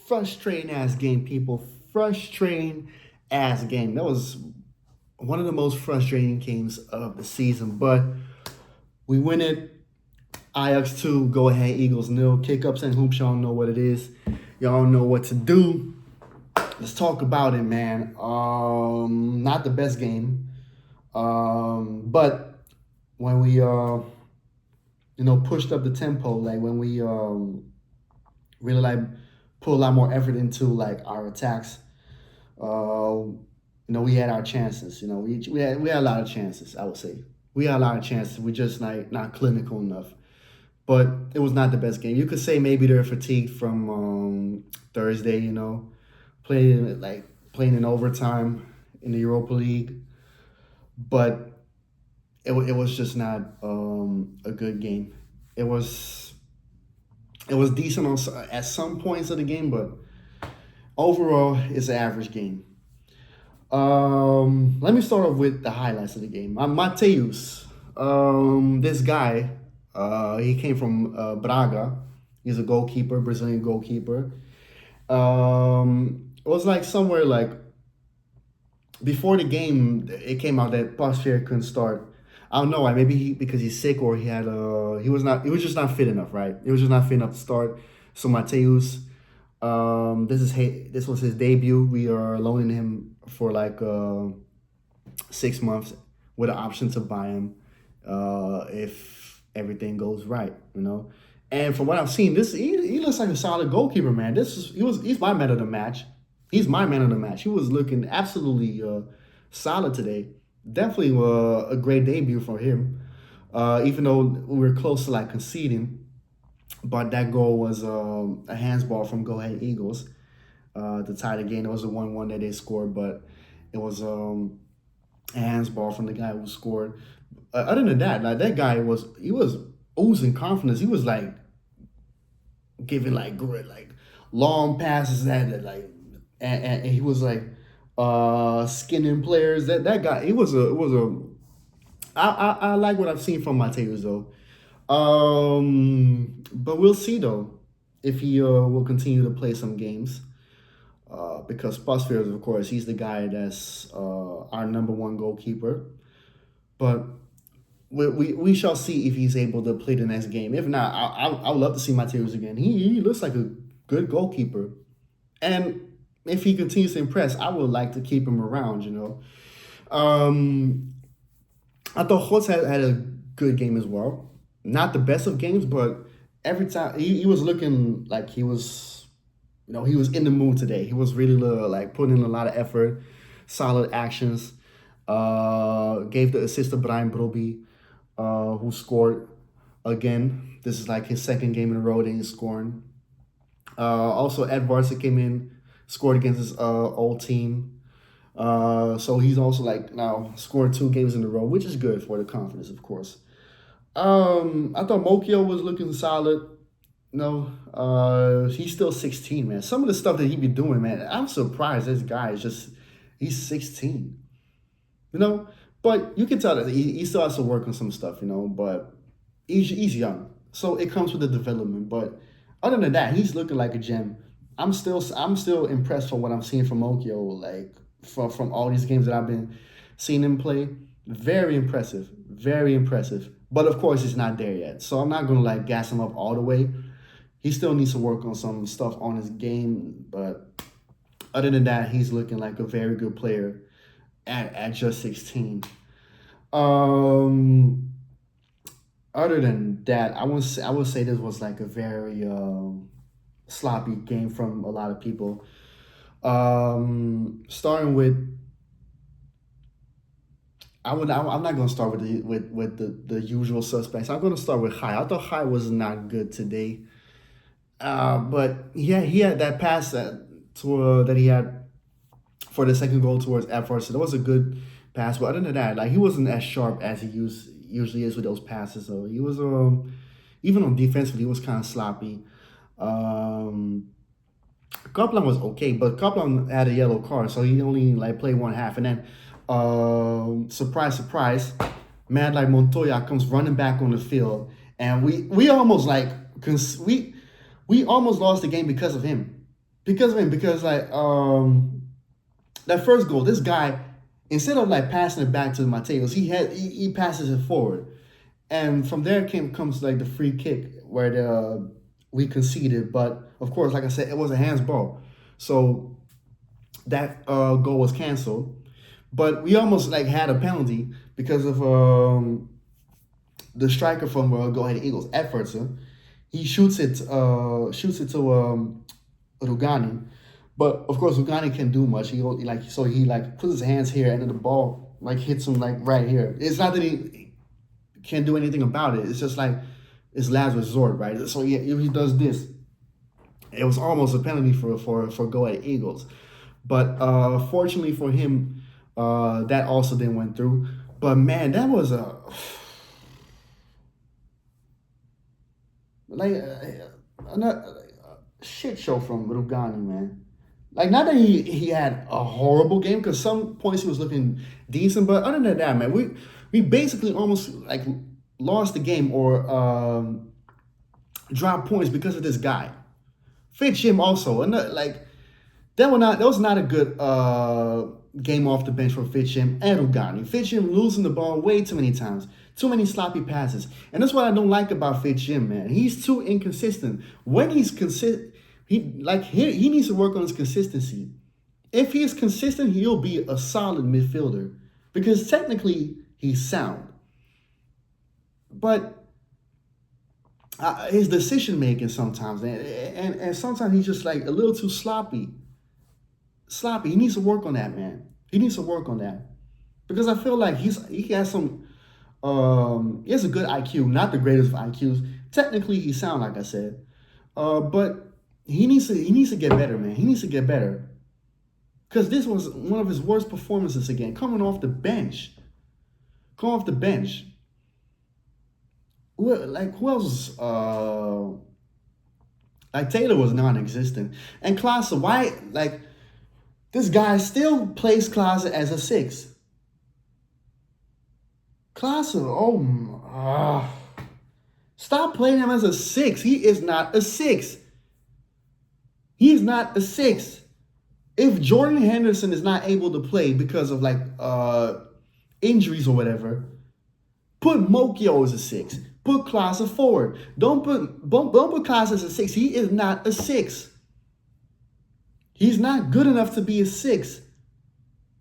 frustrating ass game, people. Frustrating ass game. That was one of the most frustrating games of the season, but we win it. Ajax 2, go ahead, Eagles nil. Kick-ups and hoops, y'all know what it is. Y'all know what to do. Let's talk about it, man. Not the best game. But when we pushed up the tempo, like when we really like put a lot more effort into like our attacks. We had our chances. We had a lot of chances. I would say we had a lot of chances. We just not clinical enough. But it was not the best game. You could say maybe they're fatigued from Thursday. Playing in overtime in the Europa League, but it was just not a good game. It was decent at some points of the game, but overall, it's an average game. Let me start off with the highlights of the game. MATHEUS, this guy, he came from Braga. He's a goalkeeper, Brazilian goalkeeper. It was like somewhere like before the game, it came out that Pasveer couldn't start. I don't know why. Maybe because he's sick or he was just not fit enough, right? He was just not fit enough to start. So MATHEUS, this was his debut. We are loaning him for like 6 months with an option to buy him if everything goes right, And from what I've seen, he looks like a solid goalkeeper, man. He's my man of the match. He's my man of the match. He was looking absolutely solid today. Definitely a great debut for him. Even though we were close to like conceding, but that goal was a handsball from Go Ahead Eagles to tie the game. It was a 1-1 that they scored, but it was a handsball from the guy who scored. Other than that, like that guy was oozing confidence. He was like giving like great, like long passes that like, and he was like skinning players. That guy, I like what I've seen from MATHEUS though. But we'll see though if he will continue to play some games. Because Pasveer, of course, he's the guy that's our number one goalkeeper. But we shall see if he's able to play the next game. If not, I would love to see MATHEUS again. He looks like a good goalkeeper. And if he continues to impress, I would like to keep him around, I thought Holtz had a good game as well. Not the best of games, but every time he was looking like he was in the mood today. He was really like putting in a lot of effort, solid actions. Gave the assist to Brian Broby, who scored again. This is like his second game in a row that he's scoring. Also, Ed Varsa came in, scored against his old team. So he's also like now scored 2 games in a row, which is good for the confidence, of course. I thought Mokio was looking solid. He's still 16, man. Some of the stuff that he be doing, man, I'm surprised this guy he's 16. But you can tell that he still has to work on some stuff, but he's young. So it comes with the development. But other than that, he's looking like a gem. I'm still impressed from what I'm seeing from Mokio, like from all these games that I've been seeing him play. Very impressive. Very impressive. But of course, he's not there yet. So I'm not going to like gas him up all the way. He still needs to work on some stuff on his game. But other than that, he's looking like a very good player at just 16. Other than that, I would say this was like a very sloppy game from a lot of people. Starting with, I'm not gonna start with the usual suspects. I'm gonna start with High. I thought High was not good today. But yeah, he had that pass that he had for the second goal towards Edwards. So that was a good pass. But other than that, like he wasn't as sharp as he usually is with those passes. So he was even on defensively, he was kind of sloppy. Kaplan was okay, but Kaplan had a yellow card, so he only like played one half. And then surprise, surprise, man like Montoya comes running back on the field, and we almost like we almost lost the game because of him. because like that first goal, this guy, instead of like passing it back to Mateus, he passes it forward, and from there comes like the free kick where we conceded, but of course, like I said, it was a handsball, so that goal was canceled. But we almost like had a penalty because of the striker from Go Ahead Eagles, Effortson. He shoots it to Rugani, but of course Rugani can't do much. He like puts his hands here and then the ball like hits him like right here. It's not that he can't do anything about it. It's just like it's last resort, right? So yeah, if he does this, it was almost a penalty for Go Ahead Eagles. But fortunately for him, that also then went through. But man, that was a like a shit show from Rugani, man. Like, not that he had a horrible game, because some points he was looking decent, but other than that, man, we basically almost like lost the game or dropped points because of this guy. Fitch him also, and like that was not a good game off the bench for Fitchim and Rugani. Fitchim losing the ball way too many times. Too many sloppy passes. And that's what I don't like about Fitchim, man. He's too inconsistent. When he's consistent, he needs to work on his consistency. If he is consistent, he'll be a solid midfielder. Because technically, he's sound. But his decision making sometimes, and sometimes he's just like a little too sloppy. He needs to work on that, man. He needs to work on that, because I feel like he has some he has a good IQ, not the greatest of IQs. Technically, he's sound, like I said, but he needs to get better, man. He needs to get better, because this was one of his worst performances again, coming off the bench. Who else? Like Taylor was non-existent, and Klaassen, why like? This guy still plays Klaassen as a 6. Klaassen, stop playing him as a 6. He is not a 6. He's not a 6. If Jordan Henderson is not able to play because of like injuries or whatever, put Mokyo as a 6. Put Klaassen forward. Don't put Klaassen as a 6. He is not a 6. He's not good enough to be a 6.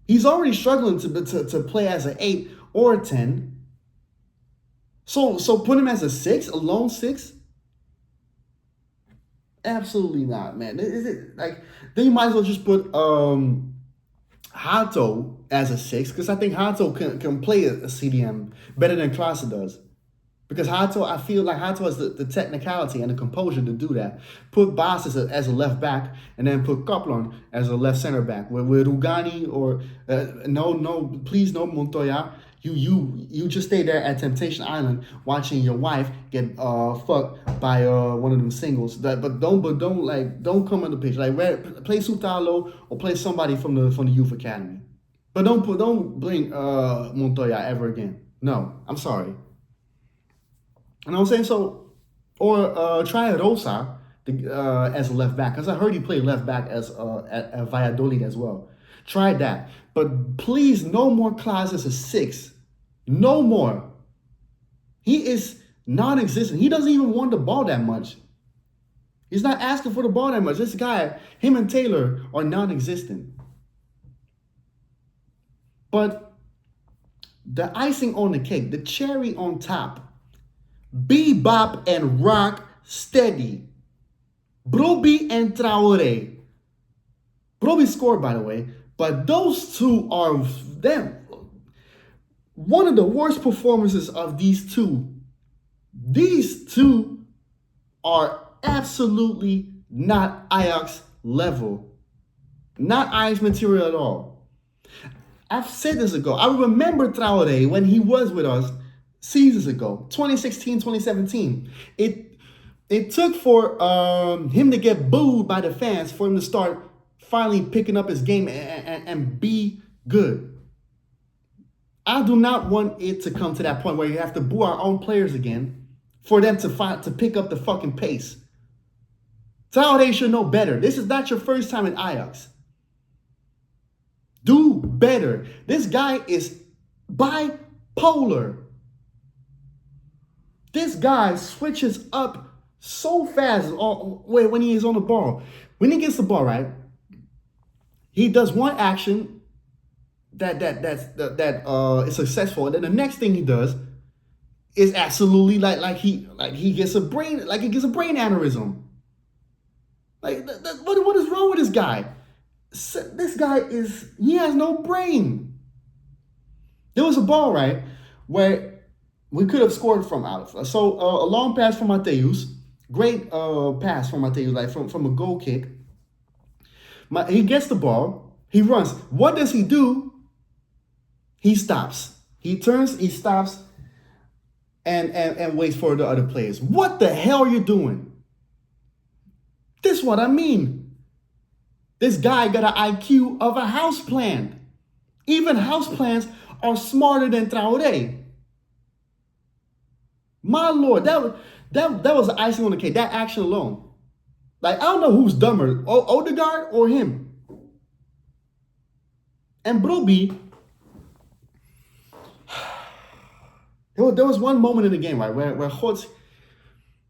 He's already struggling to play as an 8 or a 10. So put him as a 6, a lone 6? Absolutely not, man. Is it like, then you might as well just put Hato as a 6, because I think Hato can play a CDM better than Klaassen does. Because Hato, I feel like Hato has the technicality and the composure to do that. Put Bas as a left back, and then put Kaplan as a left center back. With Rugani or please no Montoya. You just stay there at Temptation Island watching your wife get fucked by one of them singles. But don't come on the pitch. Like play Sutalo or play somebody from the youth academy. But don't bring Montoya ever again. No, I'm sorry. You know what I'm saying? So, or try Rosa as a left back, because I heard he played left back at Valladolid as well. Try that. But please, no more Klaassen as a 6. No more. He is non-existent. He doesn't even want the ball that much. He's not asking for the ball that much. This guy, him and Taylor, are non-existent. But the icing on the cake, the cherry on top, Bebop and Rock Steady. Broby and Traore. Broby scored, by the way, but those two are them. One of the worst performances of these two. These two are absolutely not Ajax level. Not Ajax material at all. I've said this ago. I remember Traore when he was with us seasons ago, 2016, 2017. It took for him to get booed by the fans for him to start finally picking up his game and be good. I do not want it to come to that point where you have to boo our own players again for them to pick up the fucking pace. Traoré should know better. This is not your first time at Ajax. Do better. This guy is bipolar. This guy switches up so fast when he is on the ball. When he gets the ball, right, he does one action that is successful, and then the next thing he does is absolutely like he gets a brain aneurysm. What is wrong with this guy? This guy he has no brain. There was a ball, right, where we could have scored from out of. So a long pass from MATHEUS. Great pass from MATHEUS, like from a goal kick. He gets the ball. He runs. What does he do? He stops. He turns, he stops, and waits for the other players. What the hell are you doing? This is what I mean. This guy got an IQ of a houseplant. Even houseplants are smarter than Traoré. My Lord, that was the icing on the cake. That action alone. Like, I don't know who's dumber, Odegaard or him. And Broby, there was one moment in the game, right, where Gods,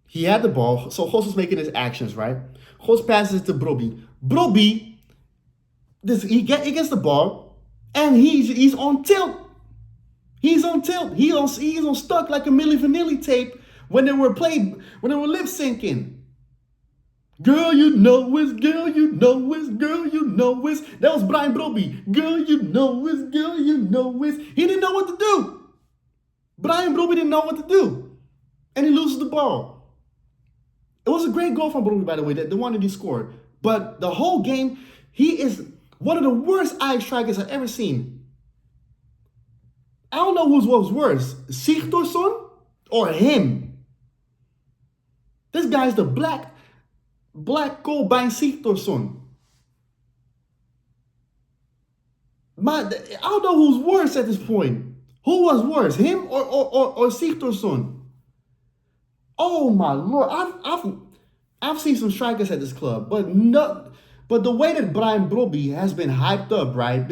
he had the ball, so Gods was making his actions, right? Gods passes to Broby. Broby, he gets the ball, and he's on tilt. He's on tilt. He's on stuck like a Milli Vanilli tape when they were lip syncing. Girl, you know it's, girl, you know it's, girl, you know it's. That was Brian Broby. Girl, you know it's, girl, you know it's. He didn't know what to do. Brian Broby didn't know what to do. And he loses the ball. It was a great goal from Broby, by the way, the one that he scored. But the whole game, he is one of the worst Ajax strikers I've ever seen. I don't know who was worse, Sigthorsson or him. This guy's the black Colbein Sigthorsson. I don't know who's worse at this point. Who was worse, him or Sigthorsson? Oh my Lord, I've seen some strikers at this club, but the way that Brian Broby has been hyped up, right,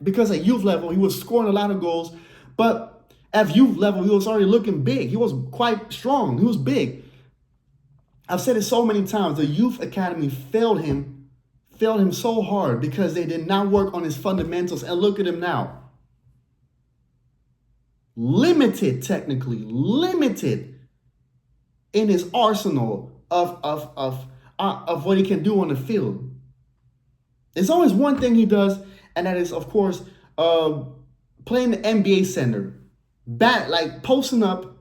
because at youth level, he was scoring a lot of goals, but at youth level, he was already looking big. He was quite strong. He was big. I've said it so many times. The youth academy failed him so hard because they did not work on his fundamentals, and look at him now. Limited, technically, limited in his arsenal of what he can do on the field. There's always one thing he does, and that is, of course, playing the NBA center, like posting up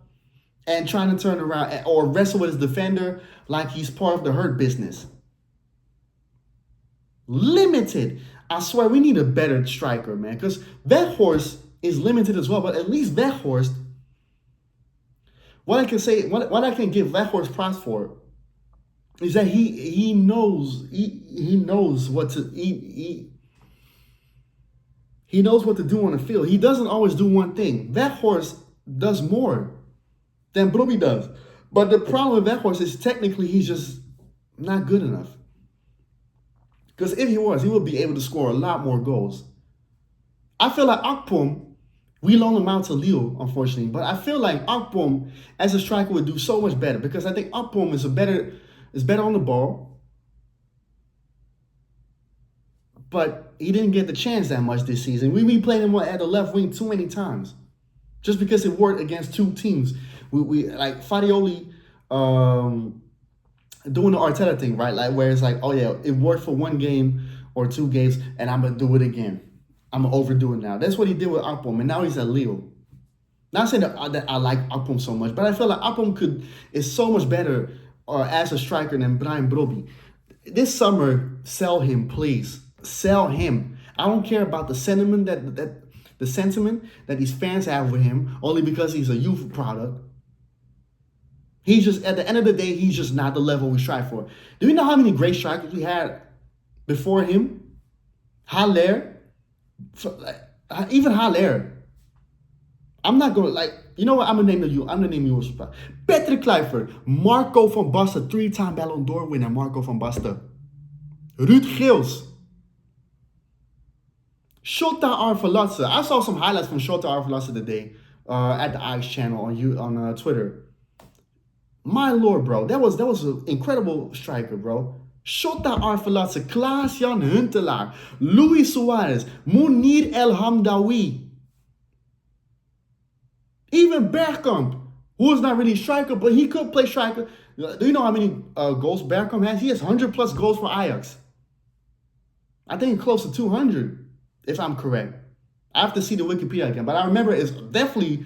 and trying to turn around or wrestle with his defender like he's part of the Hurt Business. Limited. I swear we need a better striker, man, because Weghorst is limited as well, but at least Weghorst, what I can give Weghorst props for is that he knows what to he knows what to do on the field. He doesn't always do one thing. Weghorst does more than Broby does. But the problem with Weghorst is technically he's just not good enough. Because if he was, he would be able to score a lot more goals. I feel like Akpom, we loaned him out to Lille, unfortunately, but I feel like Akpom as a striker would do so much better because I think Akpom is better on the ball, but he didn't get the chance that much this season. We played him at the left wing too many times, just because it worked against two teams. We like Farioli doing the Arteta thing, right? Like where it's like, oh yeah, it worked for one game or two games, and I'm gonna do it again. I'm gonna overdo it now. That's what he did with Akpom, and now he's at Lille. Not saying that I like Akpom so much, but I feel like Akpom is so much better as a striker than Brian Broby. This summer, sell him, please. Sell him. I don't care about the sentiment that these fans have with him, only because he's a youth product. He's just, at the end of the day, he's just not the level we strive for. Do you know how many great strikers we had before him? Haller. Even Haller. I'm not gonna like. You know what? I'm gonna name you. I'm gonna name you a Patrick Kluivert, Marco van Basten, 3-time Ballon d'Or winner, Marco van Basten, Ruud Geels, Shota Arveladze. I saw some highlights from Shota Arveladze today at the AJAX channel on Twitter. My lord, bro, that was an incredible striker, bro. Shota Arveladze, Klaas-Jan Huntelaar, Luis Suarez, Munir El Hamdawi. Even Bergkamp, who is not really a striker, but he could play striker. Do you know how many goals Bergkamp has? He has 100 plus goals for Ajax. I think close to 200, if I'm correct. I have to see the Wikipedia again, but I remember it's definitely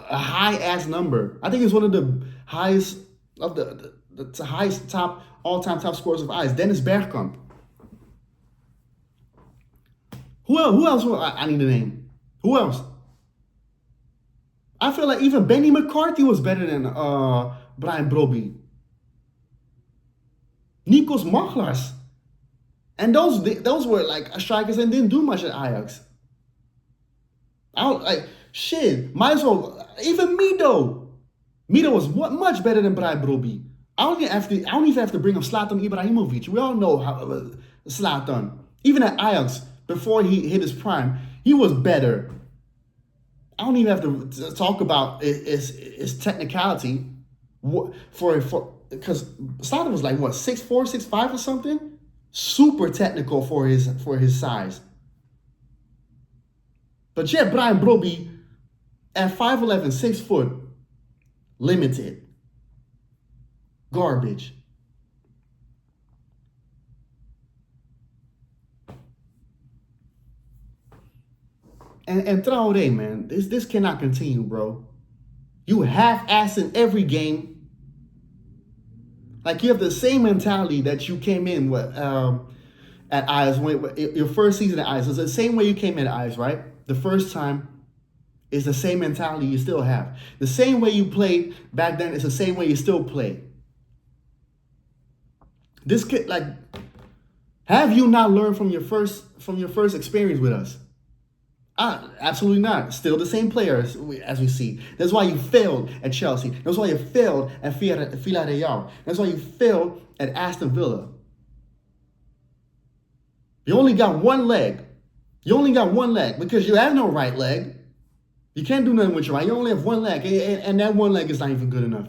a high-ass number. I think it's one of the highest of the highest top all-time top scorers of Ajax. Dennis Bergkamp. Who else I need to name? Who else? I feel like even Benny McCarthy was better than Brian Brobby. Nikos Maglas. And those were like strikers and didn't do much at Ajax. Might as well. Even Mido. Mido was much better than Brian Brobby. I don't even have to bring up Zlatan Ibrahimovic. We all know how Zlatan. Even at Ajax, before he hit his prime, he was better. I don't even have to talk about his technicality because Zlatan was like what 6'4", 6'5" or something, super technical for his size. But yeah, Brian Brobby at 5'11", 6 foot, limited, garbage. And Traoré, man, this cannot continue, bro. You half-ass in every game. Like you have the same mentality that you came in with at Ajax your first season at Ajax. It's the same way you came in at Ajax, right? The first time is the same mentality you still have. The same way you played back then is the same way you still play. This kid, like, have you not learned from your first experience with us? Absolutely not. Still the same players as we see. That's why you failed at Chelsea. That's why you failed at Villarreal. That's why you failed at Aston Villa. You only got one leg. You only got one leg because you have no right leg. You can't do nothing with your right. You only have one leg, and that one leg is not even good enough.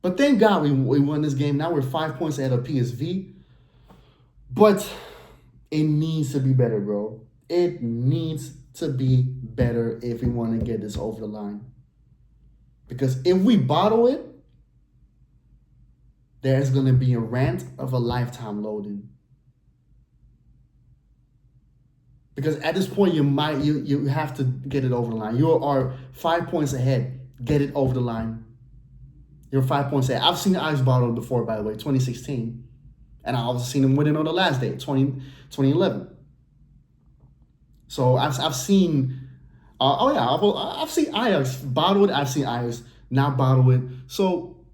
But thank God we won this game. Now we're 5 points ahead of PSV. But it needs to be better, bro. It needs to be better if we want to get this over the line. Because if we bottle it, there's going to be a rant of a lifetime loading. Because at this point, you have to get it over the line. You are 5 points ahead. Get it over the line. You're 5 points ahead. I've seen the Ajax bottle before, by the way, 2016. And I've also seen them winning on the last day, 2011. So I've seen, I've seen Ajax bottle it. I've seen Ajax not bottle it. So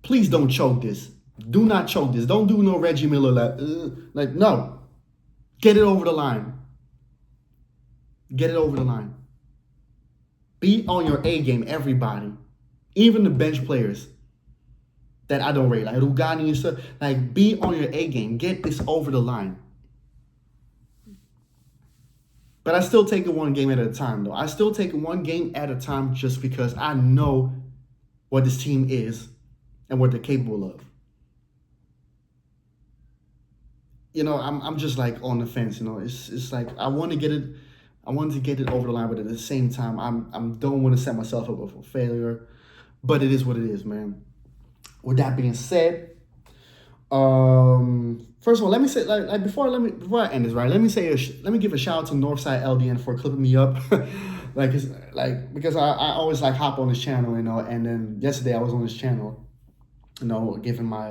please don't choke this. Do not choke this. Don't do no Reggie Miller no. Get it over the line. Get it over the line. Be on your A game, everybody. Even the bench players that I don't rate, like Rugani and stuff. Like, be on your A game. Get this over the line. But I still take it one game at a time, though. I still take it one game at a time just because I know what this team is and what they're capable of. You know, I'm just like on the fence. You know, it's like I want to get it over the line, but at the same time, I don't want to set myself up for failure. But it is what it is, man. With that being said, first of all, let me say before I end this, right? Let me give a shout out to Northside LDN for clipping me up, because I always like hop on this channel, you know. And then yesterday I was on this channel, you know, giving my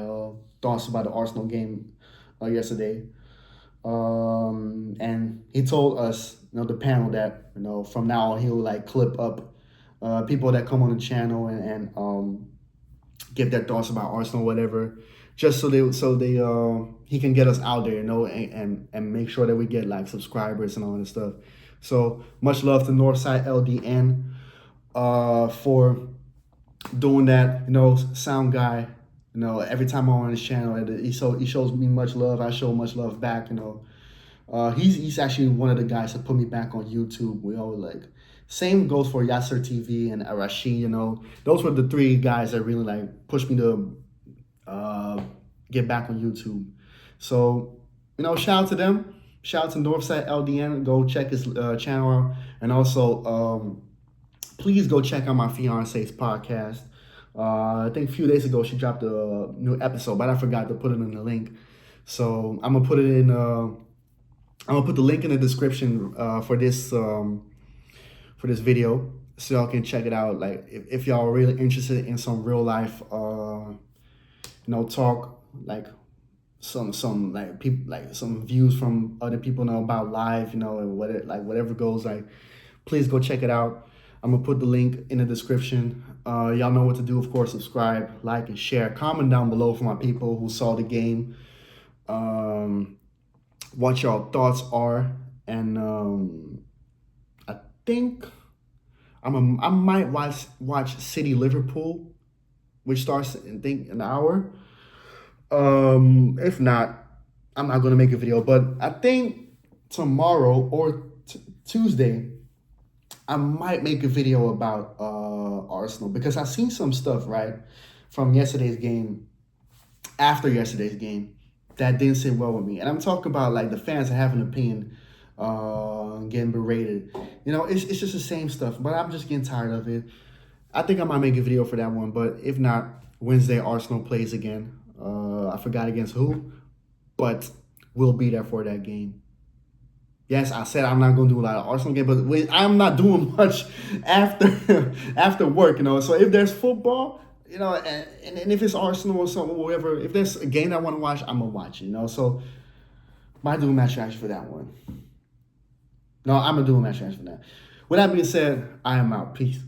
thoughts about the Arsenal game yesterday, and he told us, you know, the panel that, you know, from now on he'll like clip up people that come on the channel and give their thoughts about Arsenal, whatever. just so they he can get us out there, and make sure that we get like subscribers and all this stuff. So much love to Northside LDN for doing that. Sound guy. Every time I'm on his channel, he shows me much love. I show much love back. He's actually one of the guys that put me back on YouTube. We all like. Same goes for Yasser TV and Arashi. Those were the three guys that really like pushed me to get back on YouTube. So, shout out to them. Shout out to Northside LDN. Go check his channel out. And also, please go check out my fiance's podcast. I think a few days ago she dropped a new episode, but I forgot to put it in the link. So I'm gonna put it in. I'm gonna put the link in the description for this video, so y'all can check it out. Like if y'all are really interested in some real life, talk, like some like people, like some views from other people about life, and whatever goes, like please go check it out. I'm gonna put the link in the description. Y'all know what to do, of course. Subscribe, like, and share. Comment down below for my people who saw the game. What y'all thoughts are, and I think I might watch City Liverpool, which starts in an hour. If not, I'm not gonna make a video. But I think tomorrow or Tuesday, I might make a video about Arsenal, because I've seen some stuff right from yesterday's game, after yesterday's game, that didn't sit well with me. And I'm talking about like the fans that have an opinion, getting berated. It's just the same stuff, but I'm just getting tired of it. I think I might make a video for that one, but if not, Wednesday Arsenal plays again. I forgot against who, but we'll be there for that game. Yes, I said I'm not going to do a lot of Arsenal game, but I'm not doing much after work, So if there's football, and if it's Arsenal or something, whatever, if there's a game I want to watch, I'm going to watch it, So might do a match reaction for that one. No, I'm going to do a match reaction for that. With that being said, I am out. Peace.